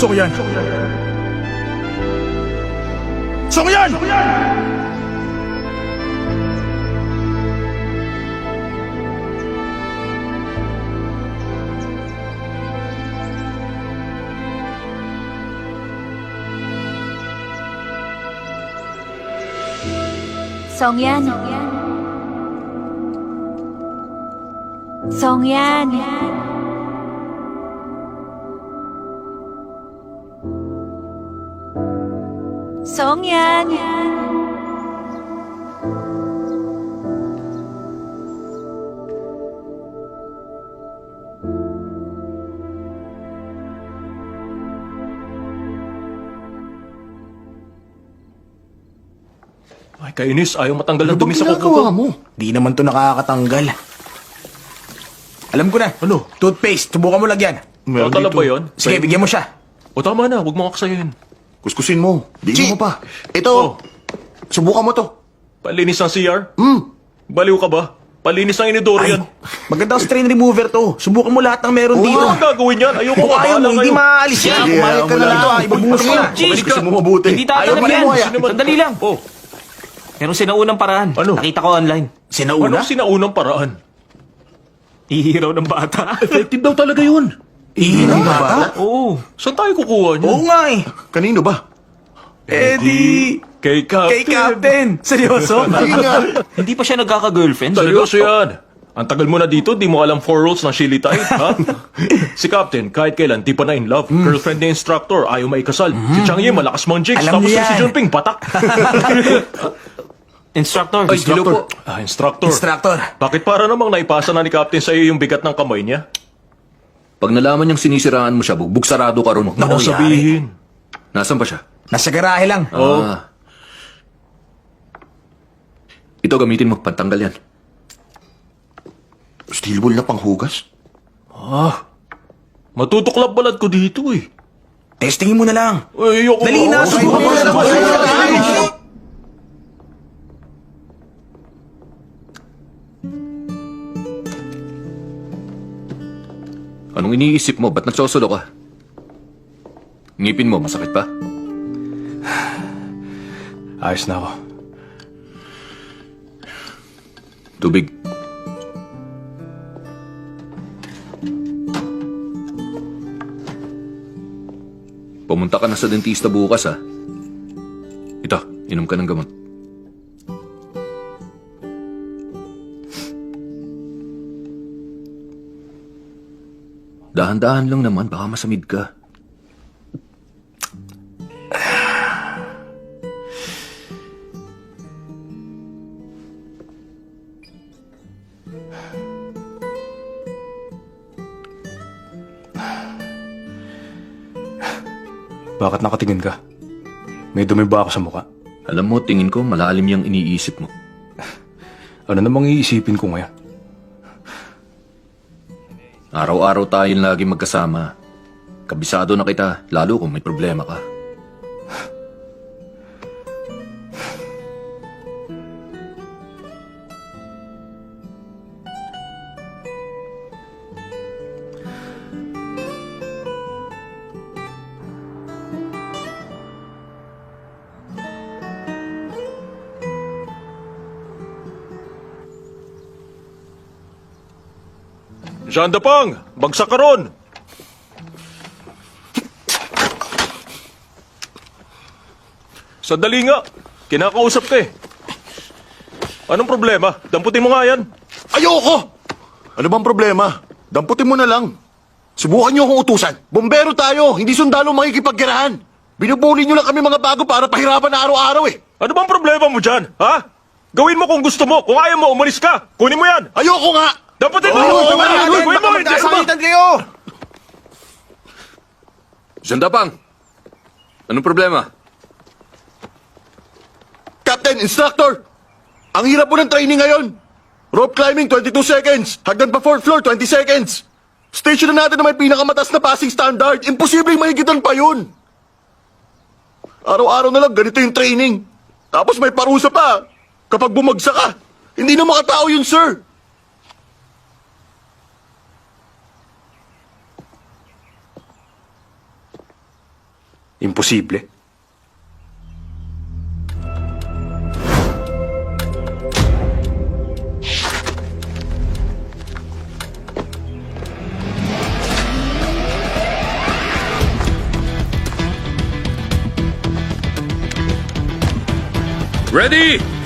Songyan! Songyan! Songyan. Songyan. Songyan. Ay, kainis. Ayaw matanggal ng Ano dumi bang sa kuko ginagawa ko. mo? Di naman to nakakatanggal. Alam ko na. Ano? Toothpaste. Subukan mo lagyan. Meron dito. ba yun? Sige, bigyan mo siya. O tama na, huwag mo kaksayin. Kuskusin mo. Chi! Diin mo pa. Ito. Oh. Subukan mo to. Palinis ng CR? Hmm. Baliw ka ba? Palinis ng inidoro Ay, yan. magandang strain remover to. Subukan mo lahat ng meron dito. Ano ang gagawin yan? Ayoko Kung nga, ayaw mo, bahala hindi kayo. maaalis yan. Sige, Kumayag ka ayaw mo na lang lang. ito. Ibubuhos mo na. Kuskusin mo mabuti. Hindi Ayaw tatanggap mo yan. yan. Sino man- Sandali lang. Oh, Meron sinaunang paraan. Ano? Nakita ko online. Sinauna? anong sinaunang paraan? Ihiraw ng bata. Effective daw talaga yun. Ihinang bata? Oo. Saan tayo kukuha niyan? Oo nga eh. Kanino ba? Eh di... Kay Captain. Kay Captain. Seryoso? Hindi nga. Hindi pa siya nagkaka-girlfriend. Seryoso yan. Ang tagal mo na dito, di mo alam 4 rules ng Shili type, ha? Si Captain, kahit kailan, di pa na in love. Girlfriend ni instructor, ayaw maikasal. Si Chang Yi, malakas mang jigs. Alam Tapos niya si yan. Junping, patak. Instructor. Ay, hello po. Ah, instructor. Instructor. Bakit para namang naipasa na ni Captain sa iyo yung bigat ng kamay niya? Pag nalaman niyang sinisiraan mo siya, bugbog sarado ka ron. Naku, sabihin. Nasaan ba siya? Nasa garahe lang. Ah. Ito gamitin mo, pantanggal yan. Steel wool na panghugas? Matutuklap balad ko dito eh. Testingin mo na lang. Ay, ayoko. Dali na, Oo, subukan mo na. Anong iniisip mo? Ba't nagsosolo ka? Ngipin mo, masakit pa? Ayos na ako. Tubig. Pumunta ka na sa dentista bukas, ha? Ito, inom ka ng gamot. Dahan-dahan lang naman, baka masamid ka. Bakit nakatingin ka? May dumi ba ako sa mukha? Alam mo, tingin ko malalim yung iniisip mo. Ano namang iisipin ko ngayon? Araw-araw tayong lagi magkasama. Kabisado na kita, lalo kung may problema ka. Jean Dapang! Bagsak ka ron! Sandali nga. Kinakausap ka eh. Anong problema? Damputin mo nga yan. Ayoko! Ano bang problema? Damputin mo na lang. Subukan niyo akong utusan. Bombero tayo, hindi sundalo makikipaggerahan. Binubuli niyo lang kami mga bago para pahirapan na araw-araw eh. Ano bang problema mo dyan? Ha? Gawin mo kung gusto mo. Kung ayaw mo, umalis ka. Kunin mo yan. Ayoko nga! Damputin mo! Oo, Gawin mo! Baka Hindi! magkasakitan kayo. Sandapang! Anong problema? Captain, instructor! Ang hirap po ng training ngayon. Rope climbing, 22 seconds. Hagdan pa 4th floor, 20 seconds. Station na natin na may pinakamatas na passing standard. Imposibleng mahigitan pa yun. Araw-araw na lang ganito yung training. Tapos may parusa pa. Kapag bumagsak ka, hindi na makatao yun, sir. imposible. Ready!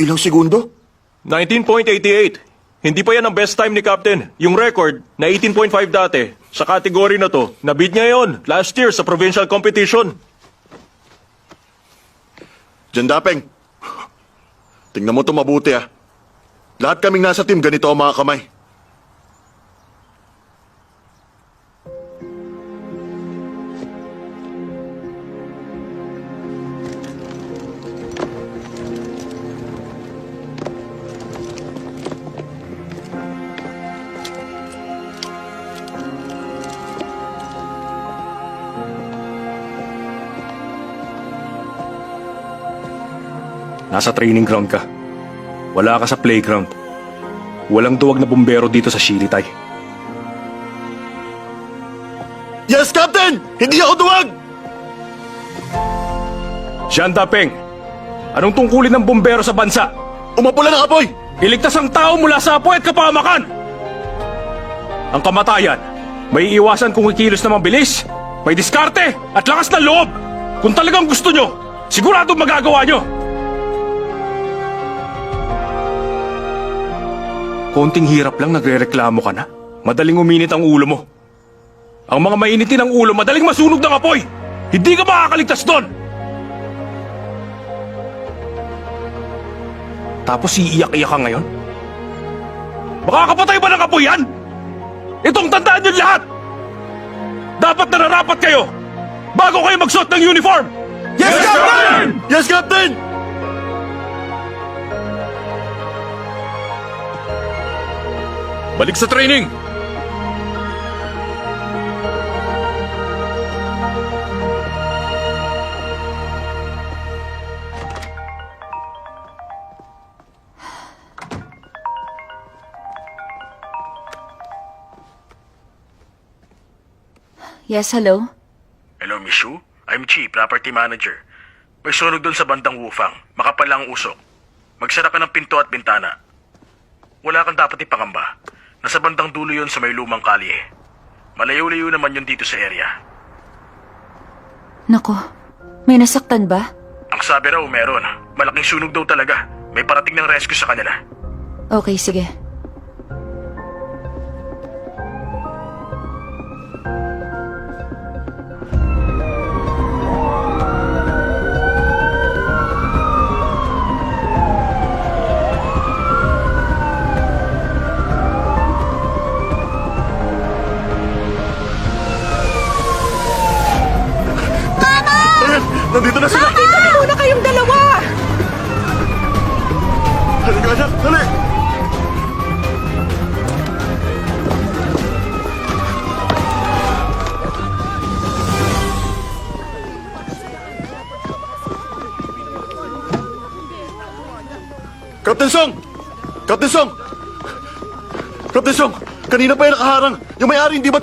Ilang segundo? 19.88. Hindi pa yan ang best time ni Captain. Yung record na 18.5 dati, sa kategory na to, nabid niya yon last year sa provincial competition. Jandapeng, tingnan mo to mabuti ah. Lahat kaming nasa team, ganito ang mga kamay. Nasa training ground ka. Wala ka sa playground. Walang duwag na bumbero dito sa Shilitay. Yes, Captain! Hindi ako duwag! Jean Dapeng, anong tungkulin ng bumbero sa bansa? Umapula ng apoy! Iligtas ang tao mula sa apoy at kapahamakan! Ang kamatayan, may iwasan kung ikilos na mabilis, may diskarte at lakas ng loob. Kung talagang gusto nyo, sigurado magagawa nyo. Konting hirap lang nagre-reklamo ka na. Madaling uminit ang ulo mo. Ang mga mainitin ang ulo, madaling masunog ng apoy. Hindi ka makakaligtas doon. Tapos iiyak-iyak ka ngayon? Makakapatay ba ng apoy yan? Itong tandaan nyo lahat! Dapat nararapat kayo bago kayo magsuot ng uniform! Yes, Captain! Yes, Captain! Balik sa training! Yes, hello? Hello, Miss Shu. I'm Chi, property manager. May sunog doon sa bandang Wufang. Makapal lang ang usok. Magsara ka ng pinto at bintana. Wala kang dapat ipangamba. Nasa bandang dulo yon sa may lumang kalye. Malayo-layo naman yun dito sa area. Nako, may nasaktan ba? Ang sabi raw meron. Malaking sunog daw talaga. May parating ng rescue sa kanila. Okay, sige. Ayan, nandito na sila! Muna kayong dalawa! Halika, anak! Dali! Captain Song! Captain Song! Captain Song! Kanina pa yan nakaharang. Yung may-ari hindi ba...